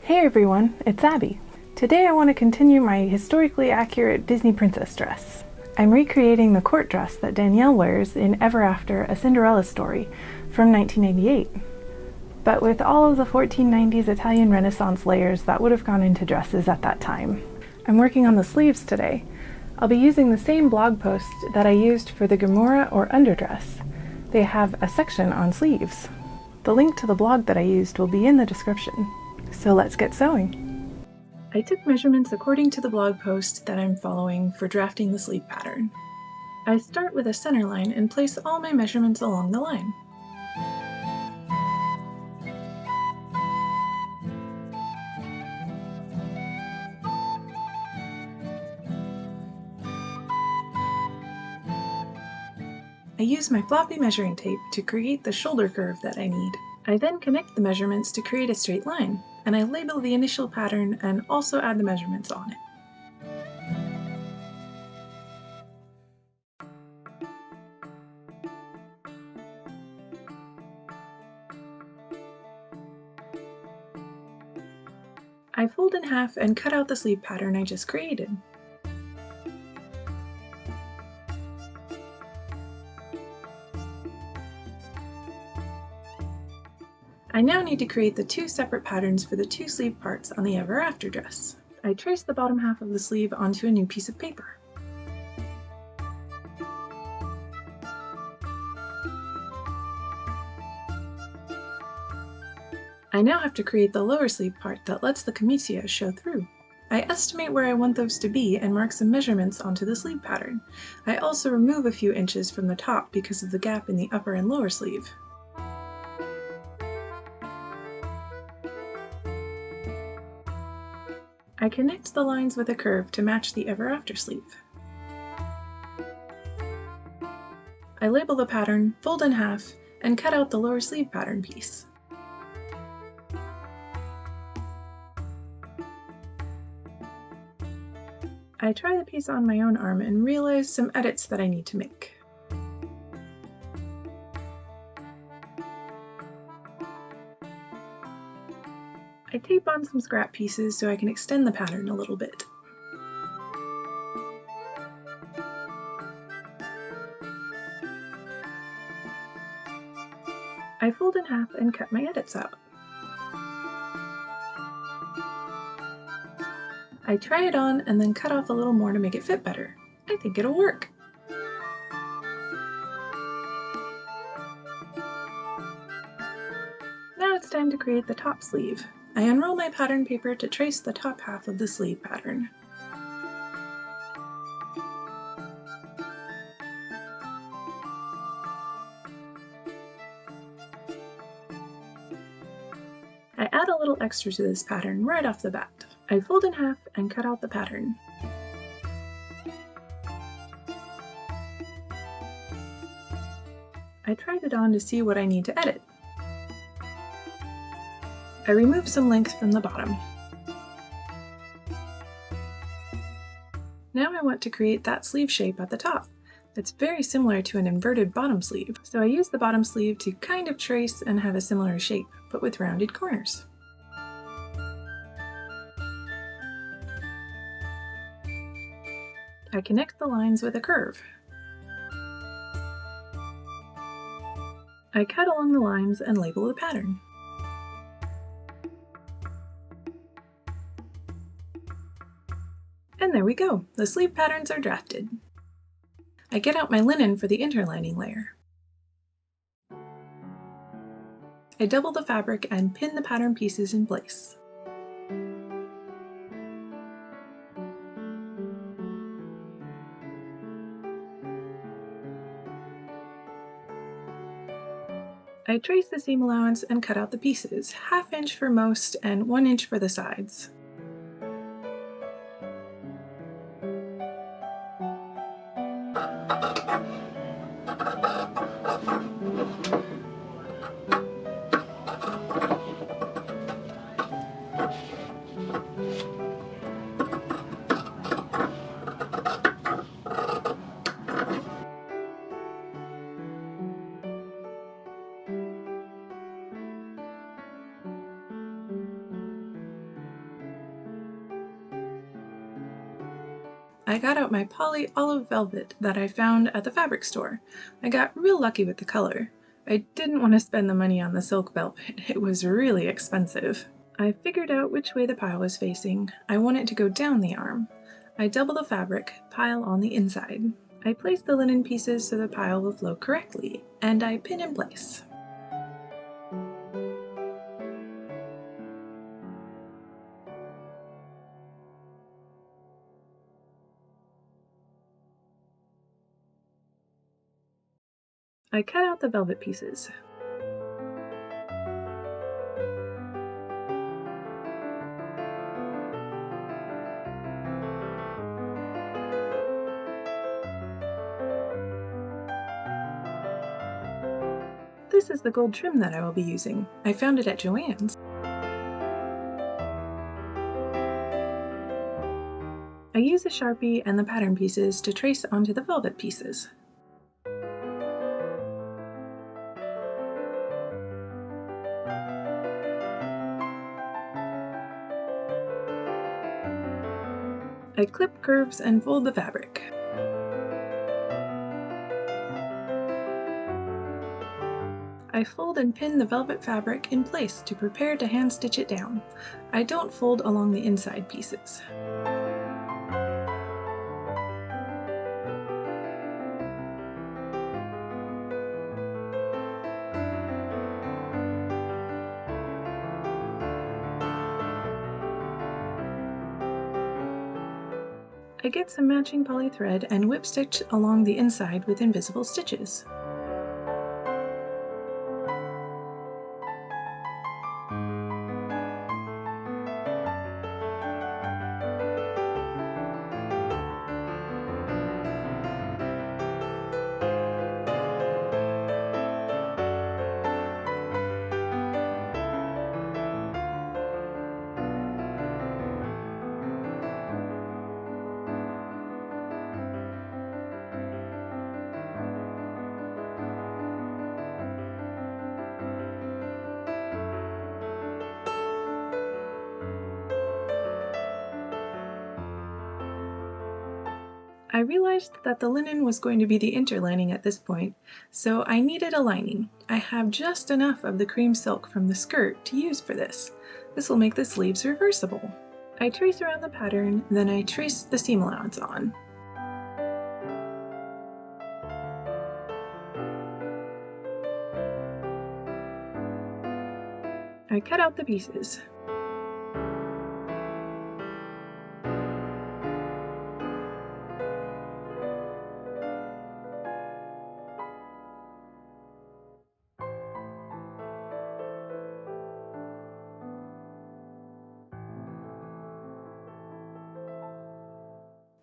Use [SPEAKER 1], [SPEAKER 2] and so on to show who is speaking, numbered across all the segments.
[SPEAKER 1] Hey everyone, it's Abby. Today I want to continue my historically accurate Disney princess dress. I'm recreating the court dress that Danielle wears in Ever After, a Cinderella Story from 1998, but with all of the 1490s Italian Renaissance layers that would have gone into dresses at that time. I'm working on the sleeves today. I'll be using the same blog post that I used for the Gamora or underdress. They have a section on sleeves. The link to the blog that I used will be in the description. So let's get sewing. I took measurements according to the blog post that I'm following for drafting the sleeve pattern. I start with a center line and place all my measurements along the line. I use my floppy measuring tape to create the shoulder curve that I need. I then connect the measurements to create a straight line, and I label the initial pattern and also add the measurements on it. I fold in half and cut out the sleeve pattern I just created. I now need to create the two separate patterns for the two sleeve parts on the Ever After dress. I trace the bottom half of the sleeve onto a new piece of paper. I now have to create the lower sleeve part that lets the chemise show through. I estimate where I want those to be and mark some measurements onto the sleeve pattern. I also remove a few inches from the top because of the gap in the upper and lower sleeve. I connect the lines with a curve to match the Ever After sleeve. I label the pattern, fold in half, and cut out the lower sleeve pattern piece. I try the piece on my own arm and realize some edits that I need to make. I tape on some scrap pieces so I can extend the pattern a little bit. I fold in half and cut my edits out. I try it on and then cut off a little more to make it fit better. I think it'll work. Now it's time to create the top sleeve. I unroll my pattern paper to trace the top half of the sleeve pattern. I add a little extra to this pattern right off the bat. I fold in half and cut out the pattern. I tried it on to see what I need to edit. I remove some length from the bottom. Now I want to create that sleeve shape at the top. It's very similar to an inverted bottom sleeve, so I use the bottom sleeve to kind of trace and have a similar shape, but with rounded corners. I connect the lines with a curve. I cut along the lines and label the pattern. And there we go, the sleeve patterns are drafted. I get out my linen for the interlining layer. I double the fabric and pin the pattern pieces in place. I trace the seam allowance and cut out the pieces, 1/2 inch for most and 1 inch for the sides. I got out my poly olive velvet that I found at the fabric store. I got real lucky with the color. I didn't want to spend the money on the silk velvet. It was really expensive. I figured out which way the pile was facing. I want it to go down the arm. I double the fabric, pile on the inside. I place the linen pieces so the pile will flow correctly, and I pin in place. I cut out the velvet pieces. This is the gold trim that I will be using. I found it at Joann's. I use a Sharpie and the pattern pieces to trace onto the velvet pieces. I clip curves and fold the fabric. I fold and pin the velvet fabric in place to prepare to hand stitch it down. I don't fold along the inside pieces. I get some matching poly thread and whip stitch along the inside with invisible stitches. I realized that the linen was going to be the interlining at this point, so I needed a lining. I have just enough of the cream silk from the skirt to use for this. This will make the sleeves reversible. I trace around the pattern, then I trace the seam allowance on. I cut out the pieces.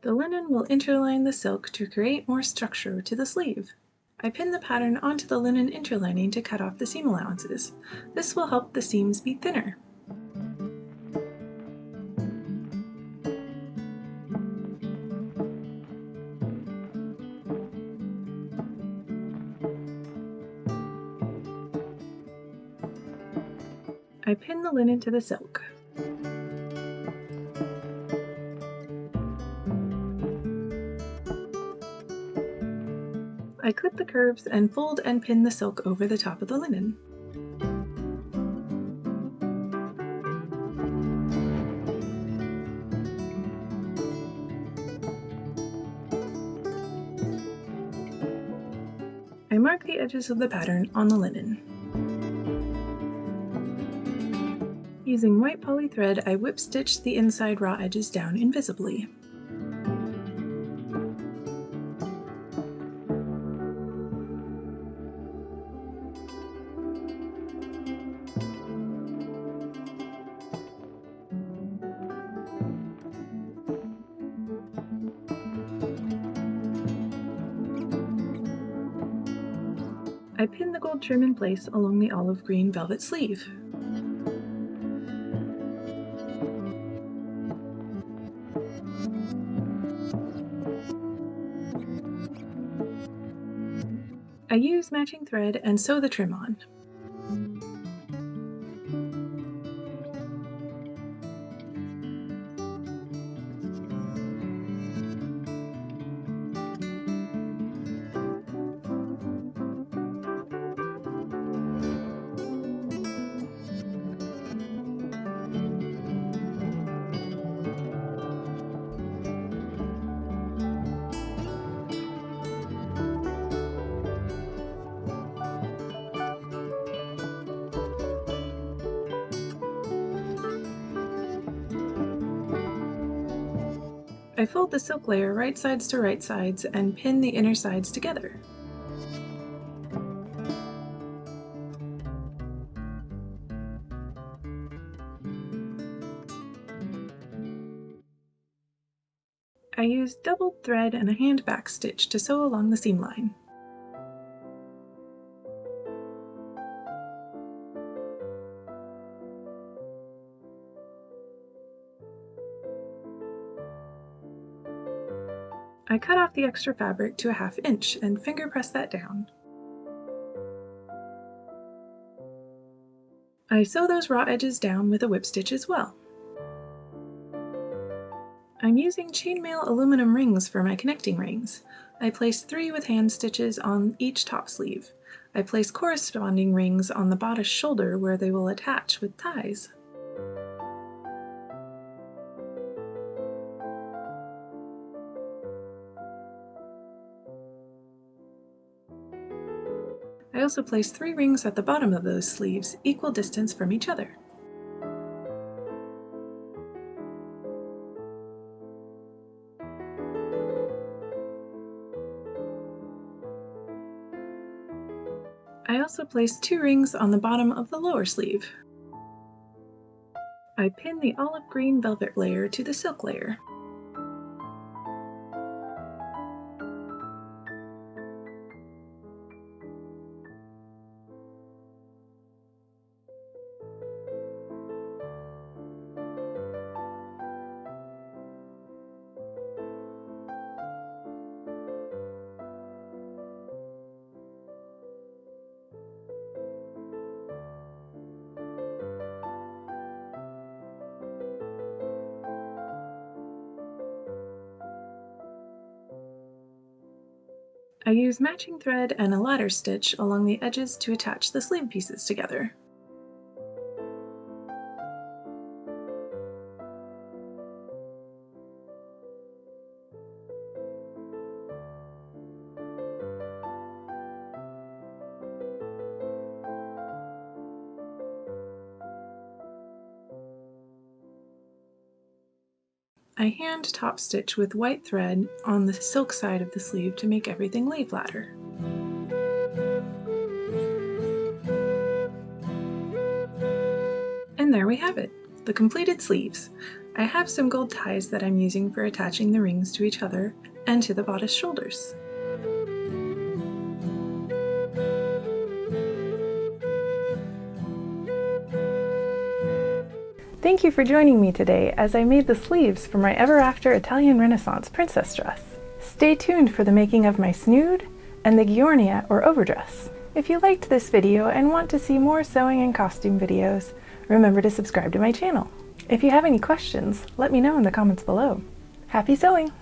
[SPEAKER 1] The linen will interline the silk to create more structure to the sleeve. I pin the pattern onto the linen interlining to cut off the seam allowances. This will help the seams be thinner. I pin the linen to the silk. I clip the curves and fold and pin the silk over the top of the linen. I mark the edges of the pattern on the linen. Using white poly thread, I whip stitch the inside raw edges down invisibly. I pin the gold trim in place along the olive green velvet sleeve. I use matching thread and sew the trim on. I fold the silk layer right sides to right sides and pin the inner sides together. I use doubled thread and a hand back stitch to sew along the seam line. I cut off the extra fabric to a 1/2 inch and finger press that down. I sew those raw edges down with a whip stitch as well. I'm using chainmail aluminum rings for my connecting rings. I place 3 with hand stitches on each top sleeve. I place corresponding rings on the bodice shoulder where they will attach with ties. I also place 3 rings at the bottom of those sleeves, equal distance from each other. I also place 2 rings on the bottom of the lower sleeve. I pin the olive green velvet layer to the silk layer. I use matching thread and a ladder stitch along the edges to attach the sleeve pieces together. I hand top stitch with white thread on the silk side of the sleeve to make everything lay flatter. And there we have it, the completed sleeves. I have some gold ties that I'm using for attaching the rings to each other and to the bodice shoulders. Thank you for joining me today as I made the sleeves for my ever after Italian Renaissance princess dress. Stay tuned for the making of my snood and the Giornea or overdress. If you liked this video and want to see more sewing and costume videos, remember to subscribe to my channel. If you have any questions, let me know in the comments below. Happy sewing!